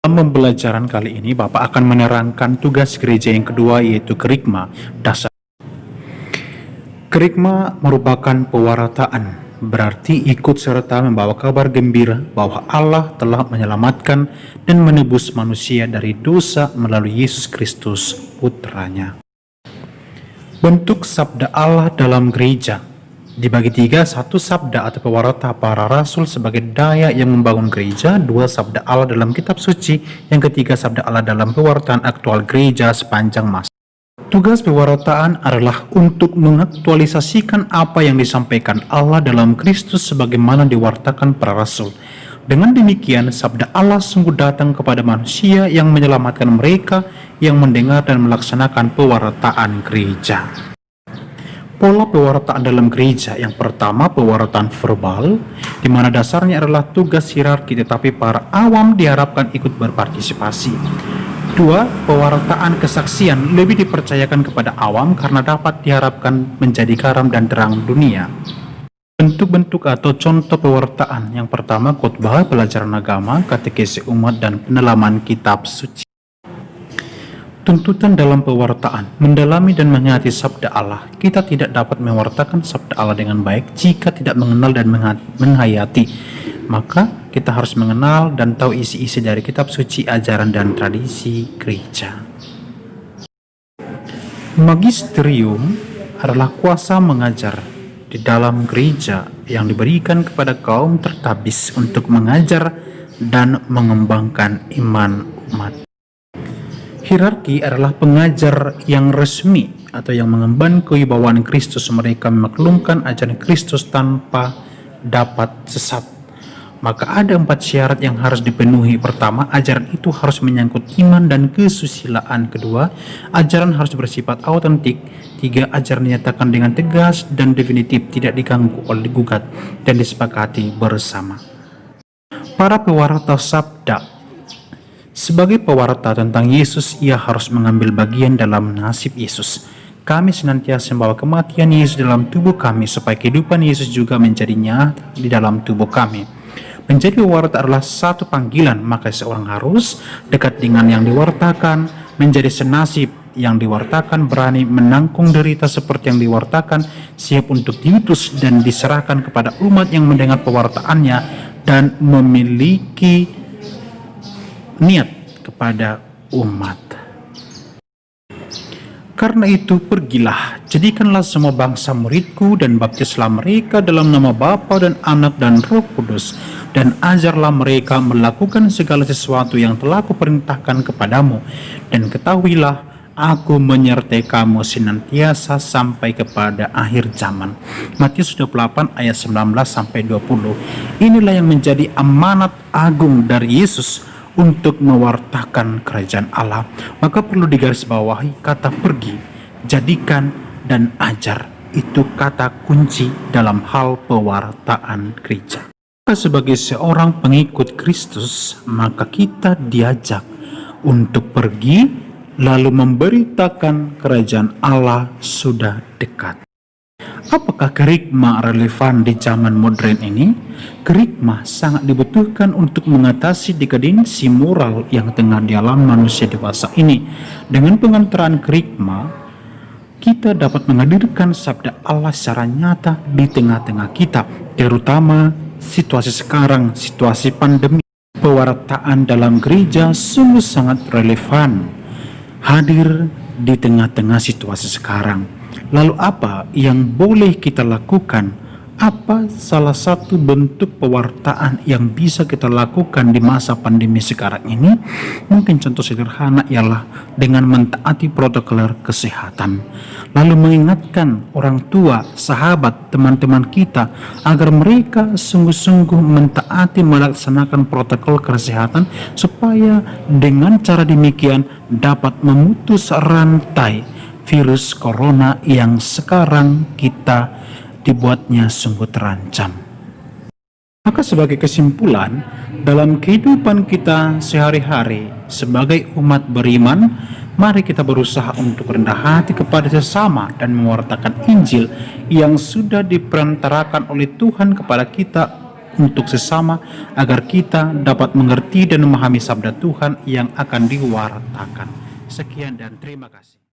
Dalam pembelajaran kali ini, Bapak akan menerangkan tugas gereja yang kedua, yaitu kerigma dasar. Kerigma merupakan pewarataan, berarti ikut serta membawa kabar gembira bahwa Allah telah menyelamatkan dan menebus manusia dari dosa melalui Yesus Kristus, Putranya. Bentuk sabda Allah dalam gereja dibagi tiga: satu, sabda atau pewarta para rasul sebagai daya yang membangun gereja; dua, sabda Allah dalam kitab suci; yang ketiga, sabda Allah dalam pewartaan aktual gereja sepanjang masa. Tugas pewartaan adalah untuk mengaktualisasikan apa yang disampaikan Allah dalam Kristus sebagaimana diwartakan para rasul. Dengan demikian, sabda Allah sungguh datang kepada manusia yang menyelamatkan mereka yang mendengar dan melaksanakan pewartaan gereja. Pola pewartaan dalam gereja: yang pertama, pewartaan verbal, di mana dasarnya adalah tugas hierarki tetapi para awam diharapkan ikut berpartisipasi. Dua, pewartaan kesaksian, lebih dipercayakan kepada awam karena dapat diharapkan menjadi garam dan terang dunia. Bentuk-bentuk atau contoh pewartaan: yang pertama, khotbah, pelajaran agama, katekesi umat, dan pendalaman kitab suci. Tuntutan dalam pewartaan: mendalami dan menghayati sabda Allah. Kita tidak dapat mewartakan sabda Allah dengan baik jika tidak mengenal dan menghayati. Maka kita harus mengenal dan tahu isi-isi dari kitab suci, ajaran dan tradisi gereja. Magisterium adalah kuasa mengajar di dalam gereja yang diberikan kepada kaum tertabis untuk mengajar dan mengembangkan iman umat. Hierarki adalah pengajar yang resmi atau yang mengemban kewibawaan Kristus. Mereka memaklumkan ajaran Kristus tanpa dapat sesat. Maka ada 4 syarat yang harus dipenuhi. Pertama, ajaran itu harus menyangkut iman dan kesusilaan. Kedua, ajaran harus bersifat autentik. Tiga, ajaran dinyatakan dengan tegas dan definitif, tidak diganggu oleh gugat dan disepakati bersama. Para pewarta sabda: sebagai pewarta tentang Yesus, ia harus mengambil bagian dalam nasib Yesus. Kami senantiasa membawa kematian Yesus dalam tubuh kami, supaya kehidupan Yesus juga menjadi nyata di dalam tubuh kami. Menjadi pewarta adalah satu panggilan, maka seorang harus dekat dengan yang diwartakan, menjadi senasib yang diwartakan, berani menanggung derita seperti yang diwartakan, siap untuk diutus dan diserahkan kepada umat yang mendengar pewartaannya, dan memiliki niat kepada umat. Karena itu, pergilah, jadikanlah semua bangsa muridku, dan baptislah mereka dalam nama Bapa dan Anak dan Roh Kudus, dan ajarlah mereka melakukan segala sesuatu yang telah kuperintahkan kepadamu. Dan ketahuilah, aku menyertai kamu senantiasa sampai kepada akhir zaman. Matius 28 ayat 19-20. Inilah yang menjadi amanat agung dari Yesus untuk mewartakan kerajaan Allah. Maka perlu digarisbawahi kata pergi, jadikan, dan ajar. Itu kata kunci dalam hal pewartaan gereja. Sebagai seorang pengikut Kristus, maka kita diajak untuk pergi lalu memberitakan kerajaan Allah sudah dekat. Apakah kerigma relevan di zaman modern ini? Kerigma sangat dibutuhkan untuk mengatasi dekadensi moral yang tengah dialami manusia dewasa ini. Dengan pengantaran kerigma, kita dapat menghadirkan sabda Allah secara nyata di tengah-tengah kita, terutama situasi sekarang, situasi pandemi. Pewartaan dalam gereja sungguh sangat relevan, hadir di tengah-tengah situasi sekarang. Lalu apa yang boleh kita lakukan? Apa salah satu bentuk pewartaan yang bisa kita lakukan di masa pandemi sekarang ini? Mungkin contoh sederhana ialah dengan mentaati protokol kesehatan, lalu mengingatkan orang tua, sahabat, teman-teman kita agar mereka sungguh-sungguh mentaati melaksanakan protokol kesehatan, supaya dengan cara demikian dapat memutus rantai virus corona yang sekarang kita dibuatnya sungguh terancam. Maka sebagai kesimpulan, dalam kehidupan kita sehari-hari sebagai umat beriman, mari kita berusaha untuk rendah hati kepada sesama dan mewartakan Injil yang sudah diperantarakan oleh Tuhan kepada kita untuk sesama agar kita dapat mengerti dan memahami sabda Tuhan yang akan diwartakan. Sekian dan terima kasih.